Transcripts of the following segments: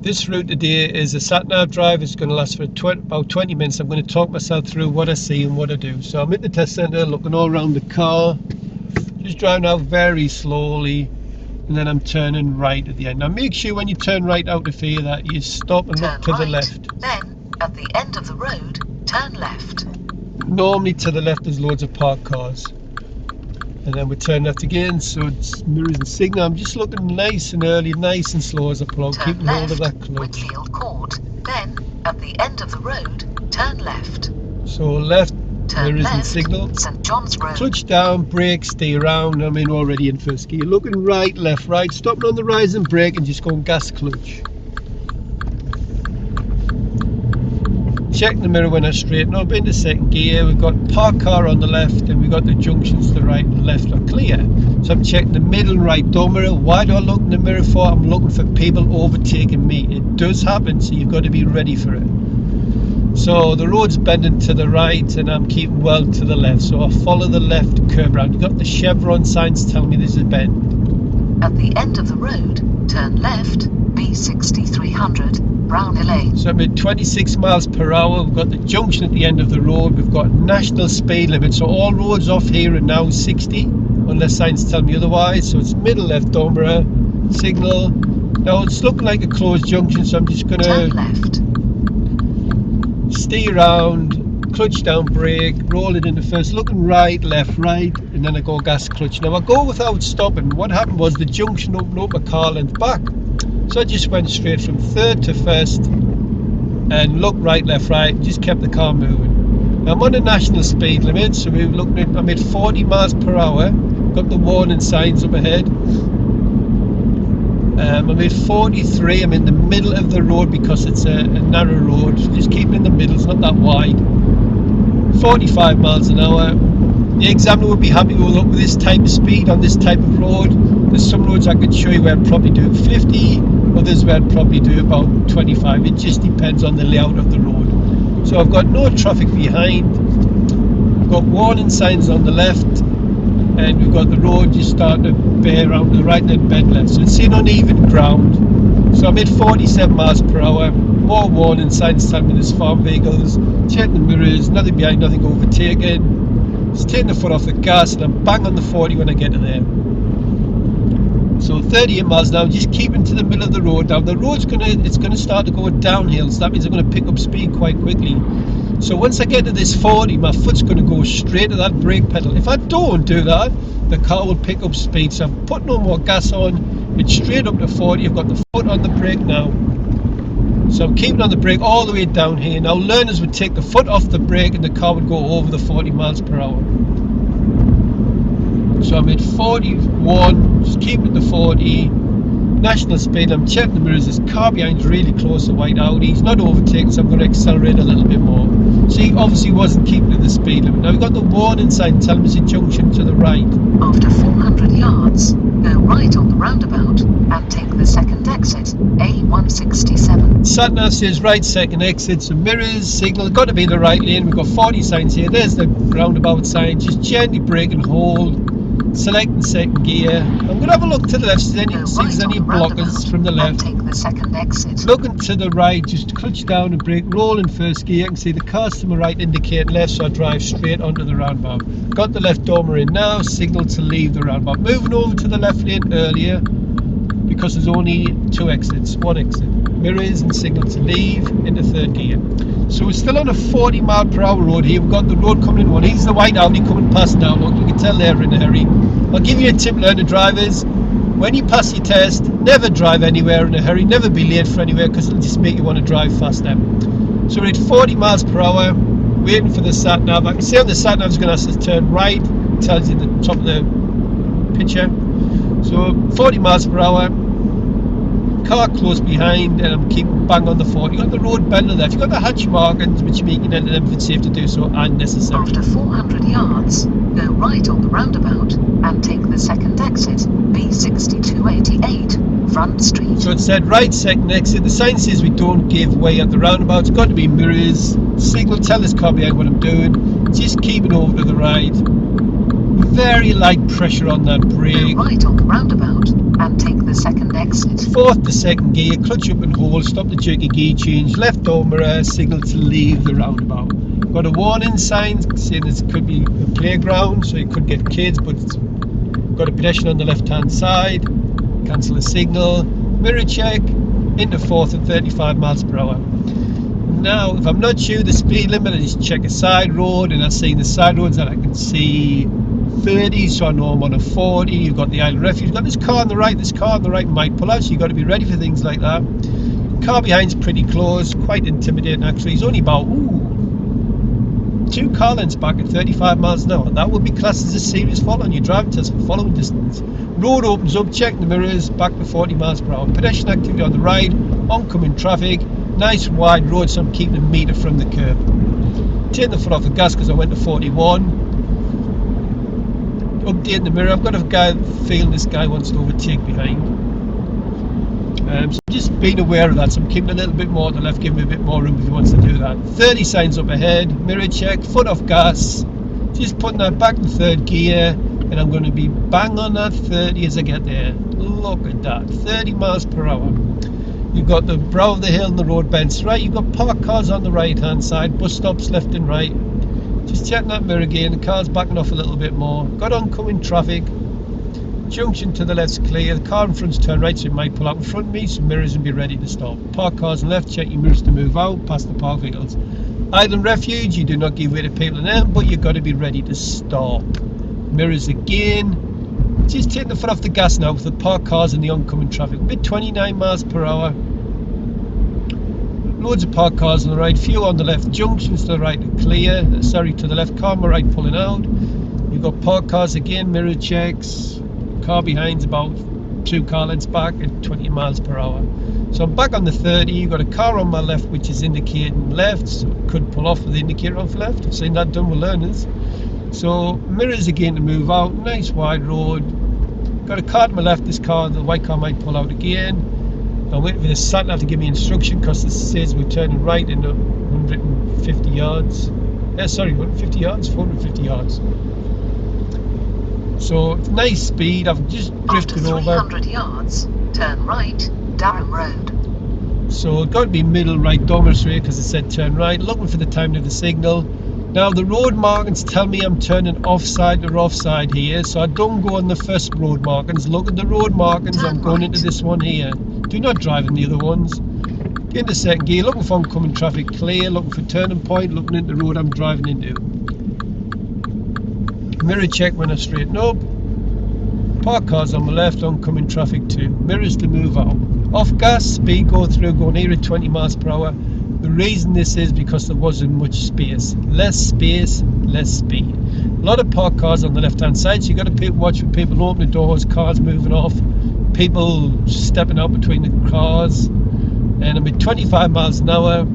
This route today is a sat-nav drive. It's going to last for about 20 minutes. I'm going to talk myself through what I see and what I do. So I'm at the test centre looking all around the car, just driving out very slowly, and then I'm turning right at the end. Now make sure when you turn right out of here that you stop and look to the left. Then, at the end of the road, turn left. Normally to the left there's loads of parked cars. And then we turn left again, so it's mirrors and signal. I'm just looking nice and early, nice and slow as I pull out, keeping hold of that clutch. Whitfield Court. Then, at the end of the road, turn left. So left, Turn mirrors and left, signal. St John's Road. Clutch down, brake, stay around. I'm in already in first gear. Looking right, left, right. Stopping on the rise and brake and just going gas clutch. Check the mirror when I straighten up into second gear. We've got parked car on the left and we've got the junctions to the right and left are clear. So I'm checking the middle and right door mirror. Why do I look in the mirror for? I'm looking for people overtaking me. It does happen, so you've got to be ready for it. So the road's bending to the right and I'm keeping well to the left. So I follow the left curb round. You've got the chevron signs telling me there's a bend. At the end of the road, turn left, B6300, Brownhill Lane. So I'm at 26 miles per hour. We've got the junction at the end of the road. We've got national speed limit. So all roads off here are now 60, unless signs tell me otherwise. So it's middle left door mirror, signal. Now it's looking like a closed junction, so I'm just going Turn to left. stay around, clutch down, brake, roll it into first, looking right, left, right, and then I go gas clutch. Now I go without stopping. What happened was the junction opened up a car length back. So I just went straight from third to first and looked right, left, right, just kept the car moving. Now I'm on a national speed limit, so we're looking at, I'm at 40 miles per hour, got the warning signs up ahead. I'm at 43, I'm in the middle of the road because it's a narrow road, so just keep it in the middle, it's not that wide. 45 miles an hour. The examiner would be happy with this type of speed on this type of road. There's some roads I could show you where I'd probably do 50, others where I'd probably do about 25. It just depends on the layout of the road. So I've got no traffic behind, I've got warning signs on the left, and we've got the road just starting to bear around to the right and then bend left. So it's in uneven ground. So I'm at 47 miles per hour, more warning signs telling me there's farm vehicles, check the mirrors, nothing behind, nothing overtaken. Just taking the foot off the gas and I'm bang on the 40 when I get to there. So 38 miles now, just keeping to the middle of the road. Now the road's gonna start to go downhill, so that means I'm gonna pick up speed quite quickly. So once I get to this 40, my foot's gonna go straight to that brake pedal. If I don't do that, the car will pick up speed. So I'm putting no more gas on, it's straight up to 40. I've got the foot on the brake now. So I'm keeping on the brake all the way down here. Now learners would take the foot off the brake and the car would go over the 40 miles per hour. So I'm at 41, just keep it to 40. National speed, I'm checking the mirrors. This car behind is really close to white Audi. He's not overtaking, so I'm going to accelerate a little bit more. So he obviously wasn't keeping to the speed limit. Now we've got the warning sign telling us a junction to the right. After 400 yards, go right on the roundabout and take the second exit, A167. Sat-nav says right second exit, so mirrors, signal, got to be in the right lane. We've got 40 signs here. There's the roundabout sign. Just gently brake and hold. Selecting second gear. I'm going to have a look to the left, see if there's any blockers from the left. Take the second exit. Looking to the right, just clutch down and brake, roll in first gear. I can see the cars to my right indicating left, so I drive straight onto the roundabout. Got the left door mirror in now, signal to leave the roundabout. Moving over to the left lane earlier because there's only two exits, one exit. Mirrors and signal to leave into third gear. So we're still on a 40 mile per hour road here. We've got the road coming in one. Here's the white Audi coming past now. Look, you can tell they're in a hurry. I'll give you a tip, learner drivers. When you pass your test, never drive anywhere in a hurry. Never be late for anywhere because it'll just make you want to drive faster. So we're at 40 miles per hour, waiting for the sat-nav. I can see on the sat-nav is going to ask us to turn right. It tells you the top of the picture. So 40 miles per hour. Car close behind and I'm keeping bang on the 40. You've got the road bend on the left. You've got the hatch markings which make it unsafe to do so and necessary. After 400 yards, go right on the roundabout and take the second exit, B6288, Front Street. So it said right second exit. The sign says we don't give way at the roundabout. It's got to be mirrors. Signal, tell this car behind what I'm doing. Just keep it over to the right. Very light pressure on that Go brake. right on the roundabout and take the second exit. Fourth to second gear, clutch up and hold, stop the jerky gear change, left door mirror, signal to leave the roundabout. Got a warning sign saying it could be a playground, so you could get kids, but it's got a pedestrian on the left hand side. Cancel the signal. Mirror check, into fourth at 35 miles per hour. Now, if I'm not sure the speed limit, I just check a side road, and I see the side roads that I can see 30, so I know I'm on a 40. You've got the Isle of Refuge, you've got this car on the right, might pull out, so you've got to be ready for things like that. Car behind's pretty close, quite intimidating actually. He's only about 2 car lengths back at 35 miles an hour. That would be classed as a serious fault on your driving test for following distance. Road opens up, check the mirrors, back to 40 miles per hour. Pedestrian activity on the right, oncoming traffic, nice wide road, so I'm keeping a metre from the curb. Taking the foot off the gas because I went to 41. Updating the mirror. I've got a guy feeling this guy wants to overtake behind. So just being aware of that, so I'm keeping a little bit more to the left, giving me a bit more room if he wants to do that. 30 signs up ahead, mirror check, foot off gas, just putting that back to third gear, and I'm going to be bang on that 30 as I get there. Look at that, 30 miles per hour. You've got the brow of the hill and the road bends right, you've got parked cars on the right hand side, bus stops left and right. Just checking that mirror again, the car's backing off a little bit more. Got oncoming traffic. Junction to the left's clear. The car in front's turn right, so it might pull out in front of me, so mirrors and be ready to stop. Park cars on left, check your mirrors to move out, past the park vehicles. Island Refuge, you do not give way to people in them, but you've got to be ready to stop. Mirrors again. Just take the foot off the gas now with the parked cars and the oncoming traffic. Mid 29 miles per hour. Loads of parked cars on the right, few on the left. Junctions to the right are clear. Sorry, to the left, car on the right pulling out. You've got parked cars again, mirror checks. Car behind's about 2 car lengths back at 20 miles per hour. So I'm back on the 30. You've got a car on my left which is indicating left, so it could pull off with the indicator off left. I've seen that done with learners. So mirrors again to move out, nice wide road. Got a car to my left, this car, the white car might pull out again. I'm waiting for the sat nav to give me instruction because it says we're turning right in 150 yards. 150 yards, 450 yards. So nice speed. I've just drifted After over. 300 yards, turn right, Durham Road. So it's got to be middle right, Dormers Way, because it said turn right. Looking for the time of the signal. Now the road markings tell me I'm turning offside or offside here, so I don't go on the first road markings. Look at the road markings. I'm going into this one here. Do not drive in the other ones. Get into second gear, looking for oncoming traffic clear, looking for turning point, looking into the road I'm driving into. Mirror check when I straighten up. Park cars on my left, oncoming traffic too. Mirrors to move out. Off gas, speed go through, going here at 20 miles per hour. The reason this is because there wasn't much space. Less space, less speed. A lot of parked cars on the left hand side, so you got to watch for people opening doors, cars moving off, people stepping out between the cars. And I'm at 25 miles an hour.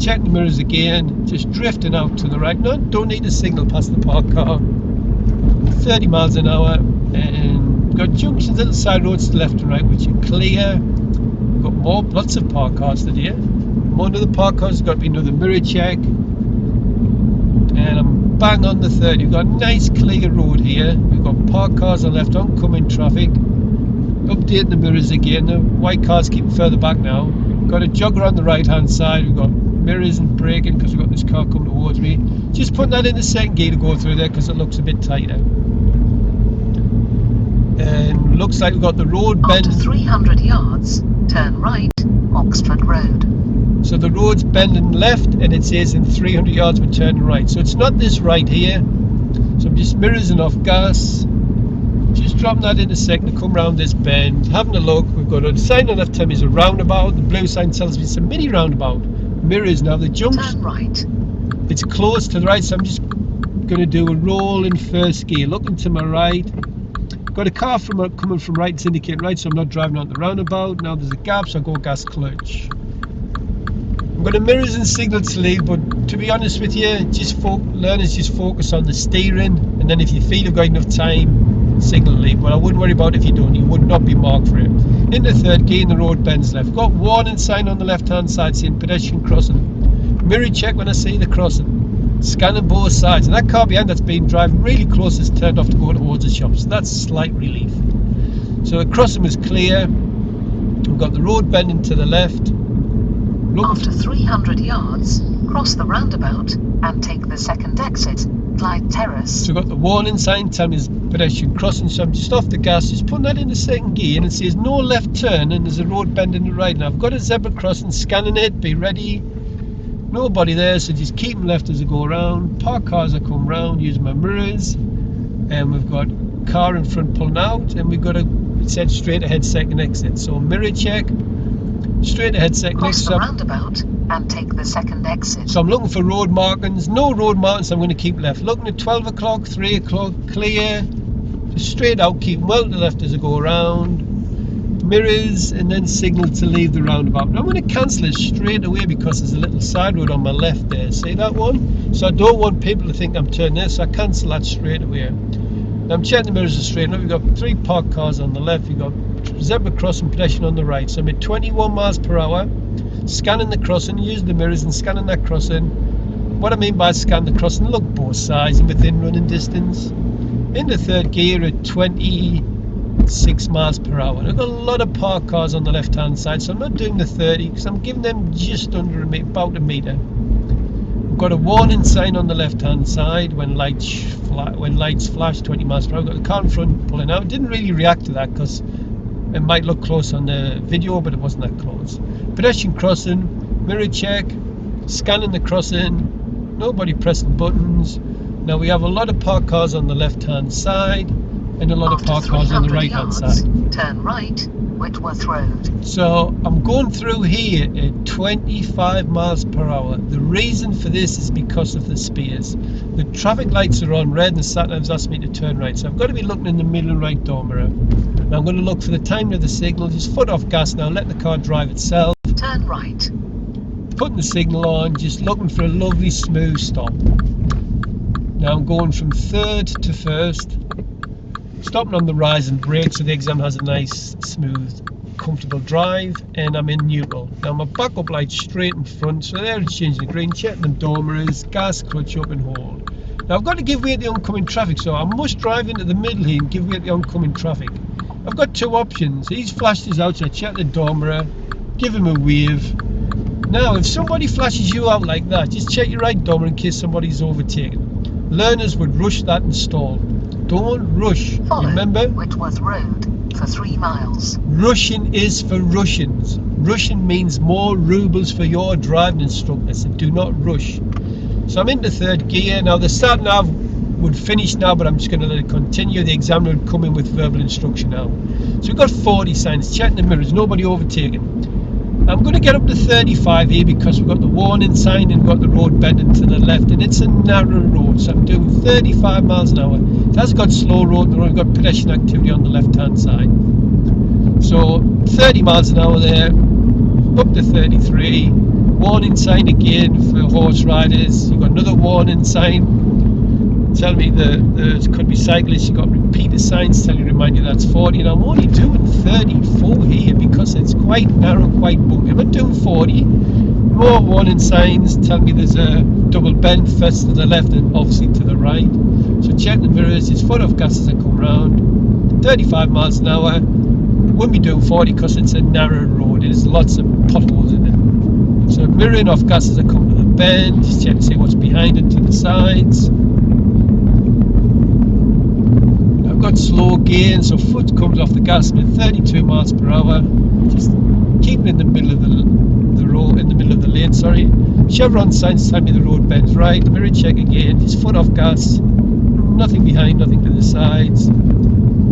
Checking the mirrors again, just drifting out to the right. No, don't need a signal past the parked car. 30 miles an hour, and got junctions, little side roads to the left and right which are clear. Got lots of parked cars today. One of the parked cars has got to be another mirror check, and I'm bang on the 30. We've got a nice clear road here. We've got parked cars on left, oncoming traffic. Updating the mirrors again. The white cars keep further back now. Got a jogger on the right hand side. We've got mirrors and braking because we've got this car coming towards me. Just putting that in the second gear to go through there because it looks a bit tighter. And looks like we've got the road bend. After 300 yards, turn right, Oxford Road. So the road's bending left, and it says in 300 yards we're turning right. So it's not this right here. So I'm just mirroring off gas. Just dropping that in a second to come round this bend. Having a look, we've got a sign on left time is a roundabout. The blue sign tells me it's a mini roundabout. Mirrors now, the jumps. Turn right. It's close to the right, so I'm just going to do a roll in first gear. Looking to my right. Got a car coming from right, it's indicating right, so I'm not driving on the roundabout. Now there's a gap, so I go gas clutch. I'm going to mirrors and signal to leave, but to be honest with you, learners just focus on the steering, and then if you feel you've got enough time, signal leave. But I wouldn't worry about it if you don't. You would not be marked for it. Into third gear, and the road bends left. Got warning sign on the left hand side saying pedestrian crossing. Mirror check when I see the crossing. scanning both sides, and that car behind that's been driving really close has turned off to go towards the shop, so that's a slight relief. So the crossing was clear. We've got the road bending to the left. After 300 yards, cross the roundabout and take the second exit, Clyde Terrace. So we've got the warning sign telling me there's pedestrian crossing, so I'm just off the gas, just putting that into second gear, and it says no left turn, and there's a road bending to the right. Now I've got a zebra crossing, scanning it, be ready. Nobody there, so just keep them left as I go around. Park cars that come round, using my mirrors, and we've got car in front pulling out, and we've got a, it said straight ahead second exit. So mirror check, straight ahead second Cross exit. the roundabout and take the second exit. So I'm looking for road markings, no road markings, so I'm going to keep left. Looking at 12 o'clock, 3 o'clock, clear, just straight out, keep well to the left as I go around. Mirrors, and then signal to leave the roundabout. Now I'm going to cancel it straight away because there's a little side road on my left there. See that one? So I don't want people to think I'm turning there, so I cancel that straight away. Now I'm checking the mirrors are straight. Now we've got 3 parked cars on the left, we've got zebra crossing, pedestrian on the right. So I'm at 21 miles per hour, scanning the crossing, using the mirrors and scanning that crossing. What I mean by scan the crossing, look both sides and within running distance. Into third gear at 26 miles per hour. I've got a lot of parked cars on the left hand side, so I'm not doing the 30 because I'm giving them just under about a metre. I've got a warning sign on the left hand side when lights flash 20 miles per hour. I've got the car in front pulling out. Didn't really react to that because it might look close on the video, but it wasn't that close. Pedestrian crossing, mirror check, scanning the crossing, nobody pressing buttons. Now we have a lot of parked cars on the left hand side and a lot of parked cars on the right hand side. Turn right, Whitworth Road. So I'm going through here at 25 miles per hour. The reason for this is because of the spears. The traffic lights are on red and the sat nav's asked me to turn right, so I've got to be looking in the middle and right door mirror. Now I'm going to look for the timing of the signal, just foot off gas now, let the car drive itself. Turn right. Putting the signal on, just looking for a lovely smooth stop. Now I'm going from third to first, stopping on the rise and brake so the exam has a nice, smooth, comfortable drive, and I'm in neutral. Now my backup light's straight in front, so there it's changing the green, checking them door mirrors, gas, clutch up and hold. Now I've got to give way to the oncoming traffic, so I must drive into the middle here and give way to the oncoming traffic. I've got 2 options. He's flashed his out, so I check the door mirror, give him a wave. Now if somebody flashes you out like that, just check your right door mirror in case somebody's overtaken. Learners would rush that and stall. Don't rush. Follow Remember? Whitworth Road for 3 miles. Russian is for Russians. Russian means more rubles for your driving instructor, so do not rush. So I'm into third gear. Now the sat nav would finish now, but I'm just going to let it continue. The examiner would come in with verbal instruction now. So we've got 40 signs, checking the mirrors, nobody overtaken. I'm going to get up to 35 here because we've got the warning sign and we've got the road bending to the left, and it's a narrow road, so I'm doing 35 miles an hour. It has got slow road and we've got pedestrian activity on the left hand side. So 30 miles an hour there, up to 33. Warning sign again for horse riders. You've got another warning sign telling me there could be cyclists. You've got repeater signs telling you, remind you that's 40, and I'm only doing 34 here because it's quite narrow, quite bumpy. I'm not doing 40. More warning signs telling me there's a double bend first to the left and obviously to the right. So check the mirrors, it's foot off gas as I come round. 35 miles an hour. Wouldn't be doing 40 because it's a narrow road. There's lots of potholes in it. So mirroring off gas as I come to the bend, just check to see what's behind it to the sides. I've got slow gear, so foot comes off the gas at 32 miles per hour. Just keeping in the middle of the road, in the middle of the lane, sorry. Chevron signs tell me the road bends right. Mirror check again, just foot off gas. Nothing behind, nothing to the sides.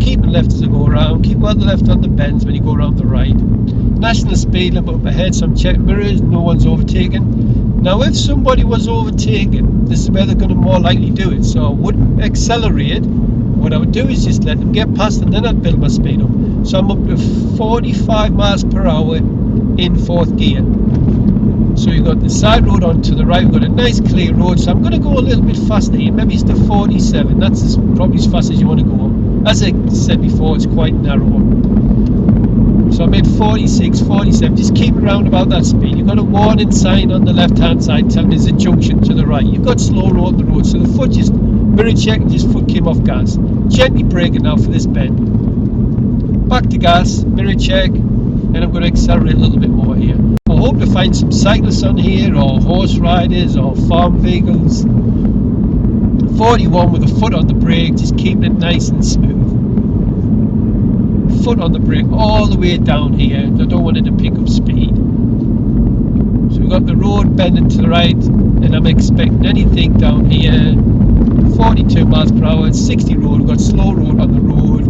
Keeping left as I go around. Keep well to the left on the bends when you go around the right. National speed limit up ahead, so I'm checking mirrors, no one's overtaken. Now if somebody was overtaken, this is where they're going to more likely do it, so I wouldn't accelerate. What I would do is just let them get past and then I'd build my speed up. So I'm up to 45 miles per hour in 4th gear. So you've got the side road on to the right, we've got a nice clear road, so I'm going to go a little bit faster here, maybe it's to 47, that's probably as fast as you want to go. As I said before, it's quite narrow. So I'm at 46, 47, just keep around about that speed. You've got a warning sign on the left hand side telling me there's a junction to the right. You've got slow road on the road, so the foot just mirror check and just foot came off gas. Gently braking now for this bend. Back to gas, mirror check, and I'm going to accelerate a little bit more here. I hope to find some cyclists on here, or horse riders, or farm vehicles. 41 with a foot on the brake, just keeping it nice and smooth. Foot on the brake all the way down here. I don't want it to pick up speed. So we've got the road bending to the right, and I'm expecting anything down here. 42 miles per hour, 60 road. We've got slow road on the road.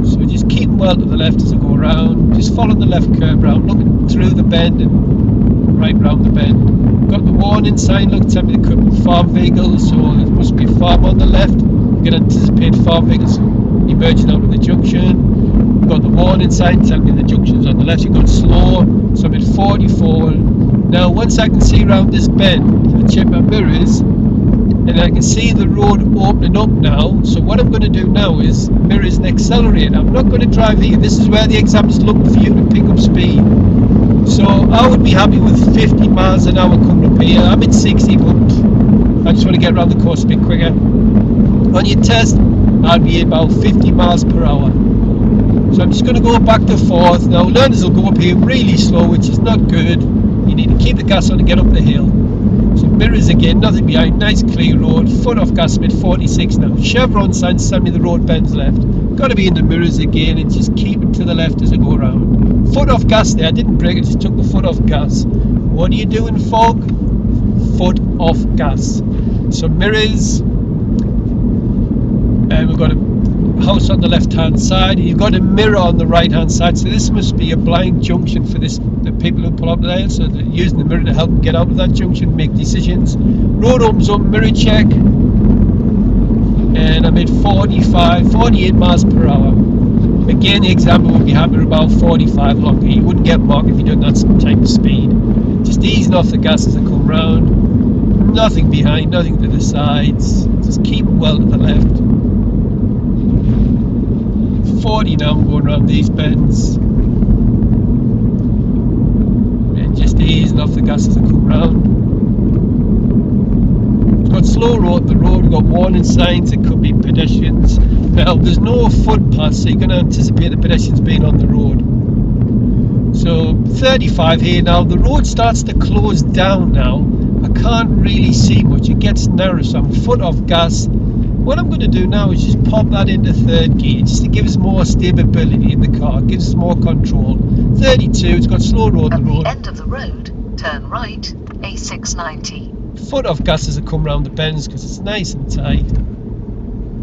So just keep well to the left as I go around. Just follow the left curb round, looking through the bend and right round the bend. Got the warning sign, look, tell me there could be farm vehicles, so there must be a farm on the left. You can anticipate farm vehicles emerging out of the junction. You've got the warning sign telling me the junction's on the left. You've got slow, so I'm at 44. Now once I can see around this bend, I check my mirrors and I can see the road opening up now. So what I'm going to do now is mirrors and accelerate. I'm not going to drive here. This is where the exam's looking for you to pick up speed. So I would be happy with 50 miles an hour coming up here. I'm at 60, but I just want to get around the course a bit quicker. On your test, I'd be about 50 miles per hour. So I'm just going to go back to forth. Now learners will go up here really slow, which is not good. You need to keep the gas on to get up the hill. So mirrors again, nothing behind, nice clear road, foot off gas, I'm at 46 now. Chevron signs tell me the road bends left. Got to be in the mirrors again and just keep it to the left as I go around. Foot off gas there, I didn't brake, I just took the foot off gas. What are you doing, fog? Foot off gas. So mirrors, and we've got a house on the left hand side. You've got a mirror on the right hand side, so this must be a blind junction for the people who pull up there, so they're using the mirror to help them get out of that junction, make decisions. Road opens up, mirror check, and I'm at 48 miles per hour. Again, the examiner would be happy with about 45 longer. You wouldn't get marked if you're doing that type of speed. Just easing off the gas as I come round. Nothing behind, nothing to the sides. Just keep well to the left. 40 now, I'm going around these bends. And just easing off the gas as I come round. We've got slow road on the road, we've got warning signs, it could be pedestrians. Now, there's no footpath, so you're going to anticipate the pedestrians being on the road. So, 35 here now, the road starts to close down now. I can't really see much, it gets narrow, so I'm foot off gas. What I'm going to do now is just pop that into third gear, just to give us more stability in the car, gives us more control. 32, it's got slow road on the road. At the end of the road, turn right, A690. Foot off gas as I come round the bends because it's nice and tight.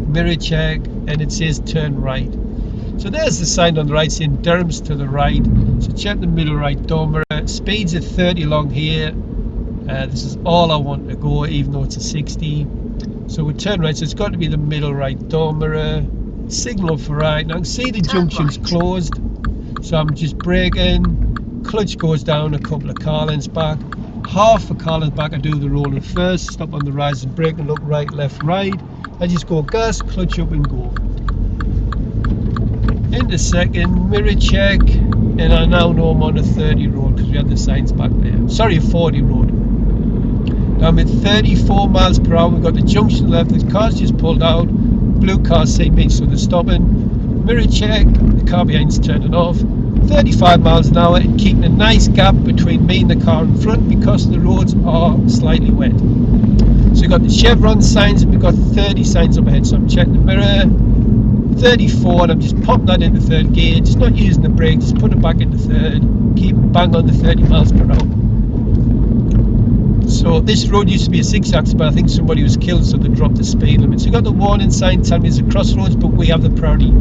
Mirror check, and it says turn right. So there's the sign on the right saying Durham's to the right. So check the middle right door mirror. Speed's at 30 along here. This is all I want to go, even though it's a 60. So we turn right, so it's got to be the middle right door mirror. Signal for right. Now I can see the junction's closed, so I'm just braking. Clutch goes down a couple of car lengths back. Half a car length back, I do the rolling first. Stop on the rise and brake and look right, left, right. I just go gas, clutch up and go. Into second, mirror check, and I now know I'm on a 30 road because we had the signs back there. Sorry, a 40 road. Now I'm at 34 miles per hour. We've got the junction left, the car's just pulled out. Blue cars see me, so they're stopping. Mirror check, the car behind's turning off. 35 miles an hour and keeping a nice gap between me and the car in front because the roads are slightly wet. So we've got the Chevron signs and we've got 30 signs up ahead. So I'm checking the mirror. 34 and I'm just popping that into third gear, just not using the brake, just put it back into third, keep bang on the 30 miles per hour. So this road used to be a 6-axis, but I think somebody was killed, so they dropped the speed limit. So you got the warning sign telling me it's a crossroads, but we have the priority.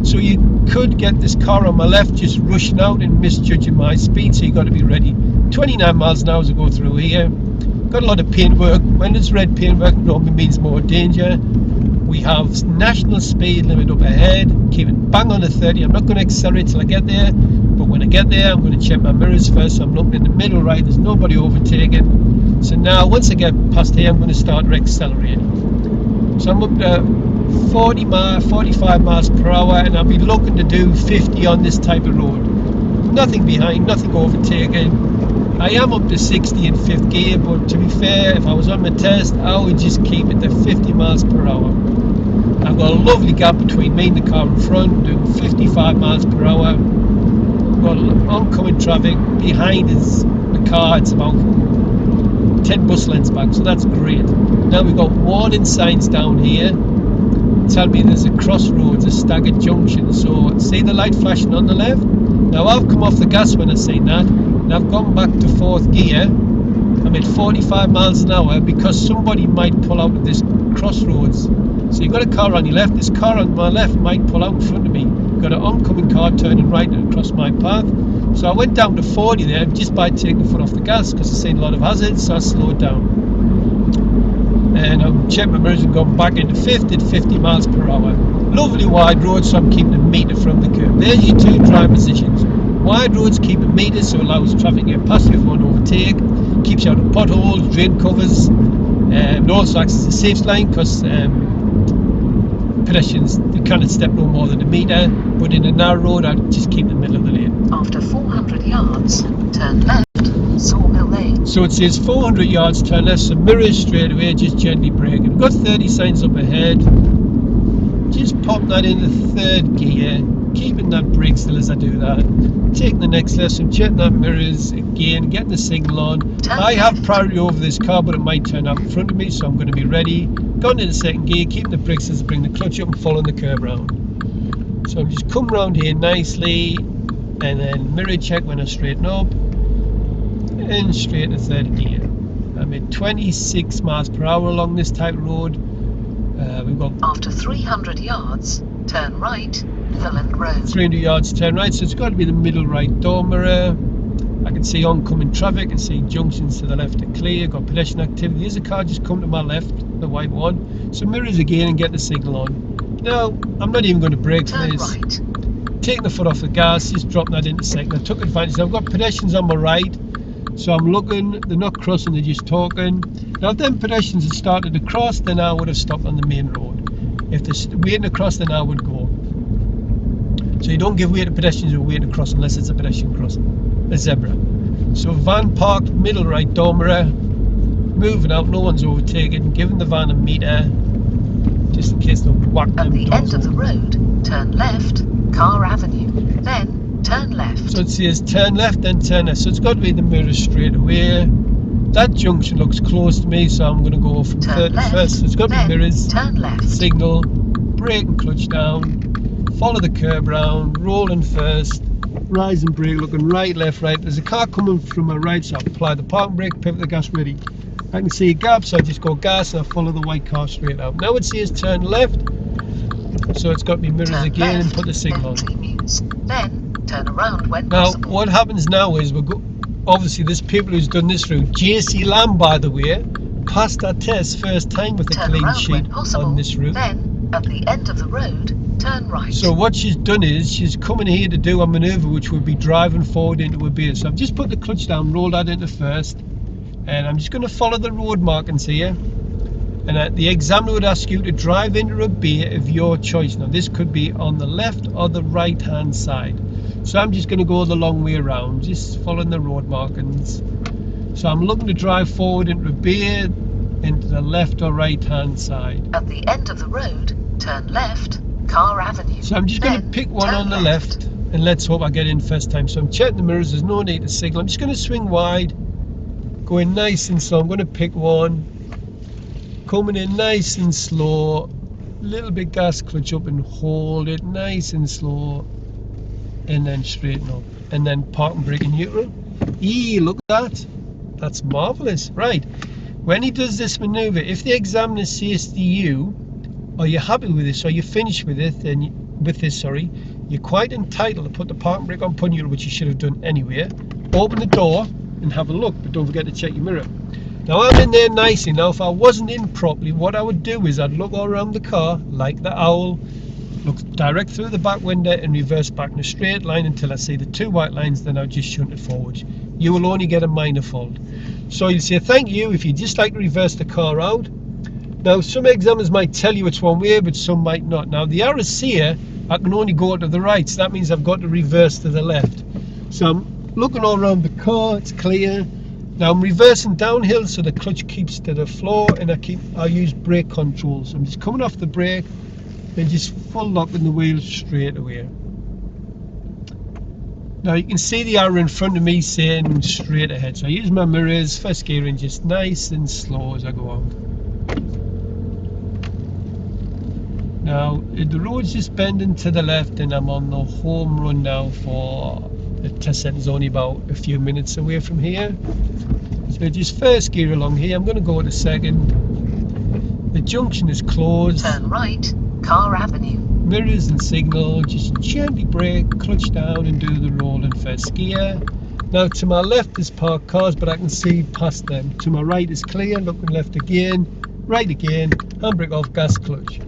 So you could get this car on my left just rushing out and misjudging my speed, so you got to be ready. 29 miles an hour as I go through here. Got a lot of paintwork. When it's red paintwork, it normally means more danger. We have national speed limit up ahead, keeping bang on the 30. I'm not going to accelerate till I get there, but when I get there, I'm going to check my mirrors first. So I'm looking in the middle right, there's nobody overtaking. So now, once I get past here, I'm going to start accelerating. So I'm up to 45 miles per hour, and I'll be looking to do 50 on this type of road. Nothing behind, nothing overtaking. I am up to 60 in 5th gear, but to be fair, if I was on my test, I would just keep it to 50 miles per hour. I've got a lovely gap between me and the car in front, doing 55 miles per hour. Got oncoming traffic. Behind is the car, it's about 10 bus lengths back, so that's great. Now we've got warning signs down here. Tell me there's a crossroads, a staggered junction. So see the light flashing on the left? Now I've come off the gas when I've seen that, and I've gone back to 4th gear. I'm at 45 miles an hour because somebody might pull out at this crossroads. So you've got a car on your left, this car on my left might pull out in front of me. Got an oncoming car turning right across my path. So I went down to 40 there just by taking the foot off the gas because I've seen a lot of hazards, so I slowed down. And I've checked my mirrors and gone back into 5th at 50 miles per hour. Lovely wide road, so I'm keeping a metre from the curb. There's your two drive positions. Wide roads keep a metre, so allows traffic to get past you if you want to overtake. Keeps you out of potholes, drain covers, and also acts as a safe line because pedestrians, they cannot step no more than a metre, but in a narrow road I'd just keep in the middle of the lane. After 400 yards, turn left, Sawmill Lane. So it says 400 yards, turn left, so mirrors straight away, just gently braking. We've got 30 signs up ahead. Just pop that into 3rd gear, keeping that brake still as I do that. Taking the next left, so checking that mirrors again, getting the signal on. I have priority over this car, but it might turn out in front of me, so I'm going to be ready. Gone into 2nd gear, keeping the brakes as I bring the clutch up and following the curb round. So I'm just coming round here nicely, and then mirror check when I straighten up, and straight to 3rd gear. I'm at 26 miles per hour along this type of road. We've got After 300 yards, turn right, Villand Road. 300 yards, turn right, so it's got to be the middle right door mirror. I can see oncoming traffic, I can see junctions to the left are clear, got pedestrian activity. There's a car just come to my left, the white one. So mirrors again and get the signal on. Now, I'm not even going to brake for Turn this. right. Taking the foot off the gas, just dropping that into 2nd. I took advantage. I've got pedestrians on my right, so I'm looking, they're not crossing, they're just talking. Now if them pedestrians had started to cross, then I would have stopped on the main road. If they're waiting to cross, then I would go. So you don't give way to pedestrians who are waiting to cross unless it's a pedestrian crossing, a zebra. So van parked, middle right door mirror, moving out, no one's overtaken, giving the van a metre, just in case they'll whack them At the doors end of the open. road, turn left, Car Avenue. Then turn left. So it says turn left, then turn left. So it's got to be the mirror straight away. That junction looks close to me, so I'm going to go from Turn 3rd to left, 1st. So it's got to be then mirrors, turn left. signal, brake and clutch down, follow the curb round, rolling first, rise and brake, looking right, left, right. There's a car coming from my right, so I apply the parking brake, pivot the gas ready. I can see a gap, so I just go gas and I follow the white car straight out. Now it says turn left, so it's got to be mirrors Turn again left, and put the signal entry on. mews. Then turn around when Now, possible. what happens now is obviously there's people who's done this route. JC Lamb, by the way, passed that test first time with a Turn clean around sheet when possible. on this route. Then at the end of the road, turn right. So what she's done is she's coming here to do a manoeuvre which would be driving forward into a bay. So I've just put the clutch down, roll that into 1st, and I'm just going to follow the road markings here. And the examiner would ask you to drive into a bay of your choice. Now this could be on the left or the right hand side. So I'm just going to go the long way around, just following the road markings. So I'm looking to drive forward into a bay, into the left or right hand side. At the end of the road, turn left, Car Avenue. So I'm just going to Then pick one turn on the left, and let's hope I get in first time. So I'm checking the mirrors, there's no need to signal. I'm just going to swing wide, going nice and slow. I'm going to pick one, coming in nice and slow, little bit gas clutch up and hold it nice and slow, and then straighten up, and then park and brake in neutral. Look at that, that's marvelous. Right, when he does this maneuver, if the examiner says to you, are you happy with this, or you're finished with it, then you're quite entitled to put the parking brake on pull neutral, which you should have done anyway. Open the door and have a look, but don't forget to check your mirror. Now I'm in there nicely. Now if I wasn't in properly, what I would do is I'd look all around the car like the owl, look direct through the back window and reverse back in a straight line until I see the two white lines, then I'll just shunt it forward. You will only get a minor fault. So you'll say thank you if you just like to reverse the car out. Now, some examiners might tell you it's one way, but some might not. Now, the arrows here, I can only go to the right, so that means I've got to reverse to the left. So I'm looking all around the car, it's clear. Now I'm reversing downhill so the clutch keeps to the floor, and I use brake control. So I'm just coming off the brake and just full locking the wheels straight away. Now you can see the arrow in front of me saying straight ahead. So I use my mirrors, first gearing just nice and slow as I go on. Now the road's just bending to the left and I'm on the home run now for the test centre is only about a few minutes away from here. So just first gear along here, I'm going to go to second. The junction is closed. Turn right, Car Avenue. Mirrors and signal, just gently brake, clutch down and do the roll in first gear. Now to my left is parked cars, but I can see past them. To my right is clear, looking left again, right again, handbrake off, gas clutch.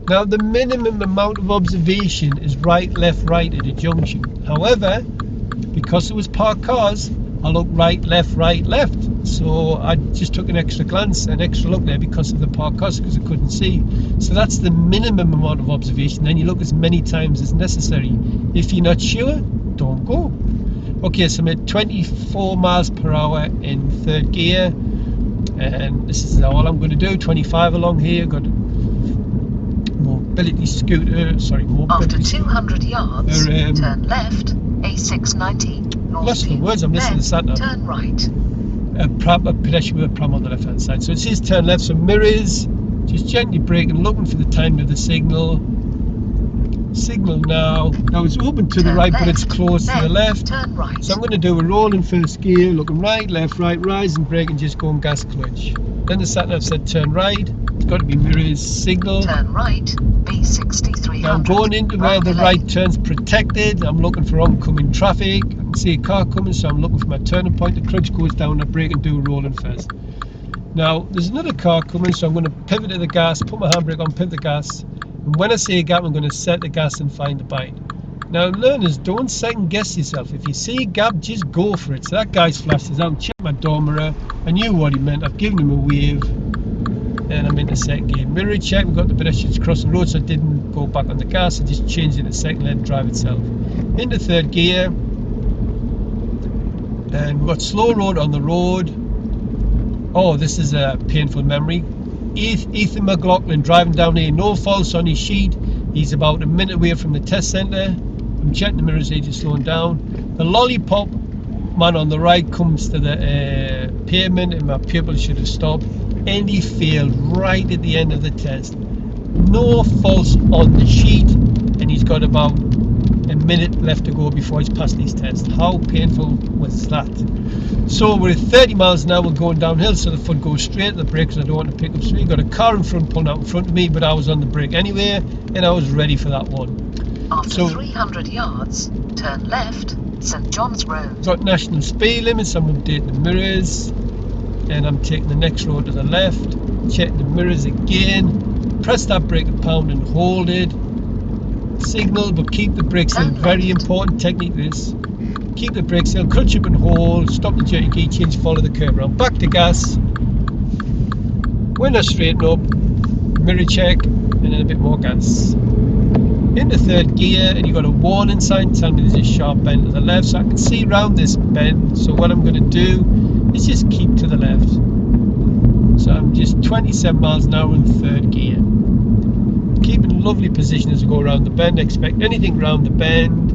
Now the minimum amount of observation is right, left, right at a junction. However, because it was parked cars, I looked right, left, so I just took an extra glance, an extra look there because of the parked cars, because I couldn't see. So that's the minimum amount of observation. Then you look as many times as necessary. If you're not sure, don't go. Okay, so I'm at 24 miles per hour in third gear, and this is all I'm going to do. 25 along here, got mobility scooter, After 200 yards, turn left, A690, lost the words, I'm listening to then that now. turn right. A pedestrian with a pram on the left hand side. So it says turn left, so mirrors, just gently braking, looking for the time of the signal. Signal now. Now it's open to the Turn right, left, but it's close to the then left. Turn right. So I'm going to do a roll in first gear, looking right, left, right, rise and brake and just go on gas clutch. Then the sat nav said turn right, it's got to be mirrors, signal. Turn right, B6300. Now I'm going into where the right turn's protected. I'm looking for oncoming traffic. I can see a car coming, so I'm looking for my turning point. The clutch goes down, I brake and do a roll in first. Now there's another car coming, so I'm going to pivot to the gas, put my handbrake on, pivot the gas. And when I see a gap, I'm going to set the gas and find the bite. Now learners, don't second guess yourself. If you see a gap, just go for it. So that guy's flashed his out, check my door mirror. I knew what he meant, I've given him a wave. And I'm into second gear. Mirror check, we've got the pedestrians crossing the road, so I didn't go back on the gas, I just changed it to second, let it drive itself. Into third gear. And we've got slow road on the road. Oh, this is a painful memory. Ethan McLaughlin driving down here, no faults on his sheet. He's about a minute away from the test centre. I'm checking the mirrors, they're just slowing down. The lollipop man on the right comes to the pavement, and my pupil should have stopped. And he failed right at the end of the test. No faults on the sheet, and he's got about a minute left to go before he's passed his test. How painful was that? So we're at 30 miles an hour going downhill, so the foot goes straight, the brakes I don't want to pick up speed. Got a car in front pulling out in front of me, but I was on the brake anyway, and I was ready for that one. After 300 yards, turn left, St John's Road. Got national speed limits, I'm updating the mirrors, and I'm taking the next road to the left, checking the mirrors again, press that brake and pound and hold it, signal, but keep the brakes in. Very important technique this. Keep the brakes in, clutch up and hold, stop the jerky key change, follow the curve around, back to gas. When I straighten up, mirror check, and then a bit more gas. Into third gear, and you've got a warning sign telling me there's a sharp bend to the left, so I can see around this bend. So what I'm going to do is just keep to the left. So I'm just 27 miles an hour in third gear. Keep in lovely position as I go around the bend. Expect anything around the bend.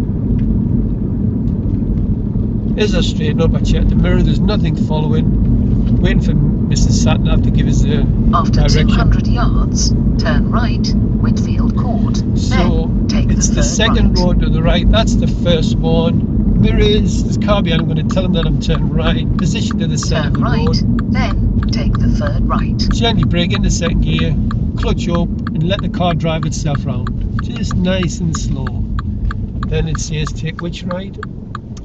As I straighten up, I check the mirror, there's nothing following. Waiting for Mrs. Satnav to give us the After direction. 200 yards, turn right, Whitfield Court. So then take it's the second right. road to the right, that's the first one. Mirrors, there's a car behind, I'm going to tell them that I'm turning right. Position to the centre of Turn the right, road. then take the third right. Gently brake into second gear, clutch up and let the car drive itself round. Just nice and slow. Then it says take which right?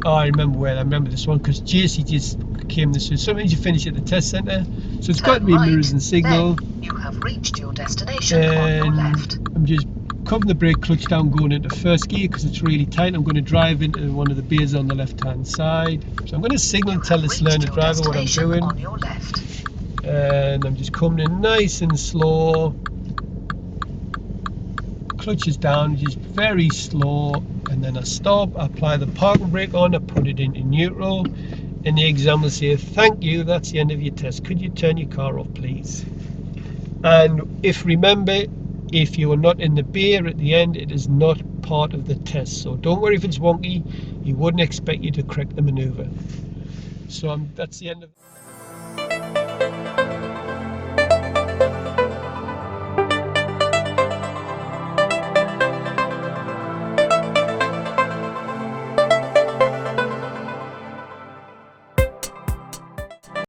Oh, I remember this one because JC just came this way. Sometimes you finish at the test centre, so it's got to be right, mirrors and signal. Then you have reached your destination on your left. I'm just covering the brake, clutch down, going into first gear because it's really tight. I'm going to drive into one of the bays on the left hand side. So I'm going to signal and tell this learner driver what I'm doing. On your left. and I'm just coming in nice and slow. Clutch is down, just very slow, and then I stop, I apply the parking brake on, I put it into neutral, and the exam will say, thank you, that's the end of your test, could you turn your car off please? And if you are not in the beer at the end, it is not part of the test, so don't worry if it's wonky. He wouldn't expect you to correct the maneuver. So that's the end of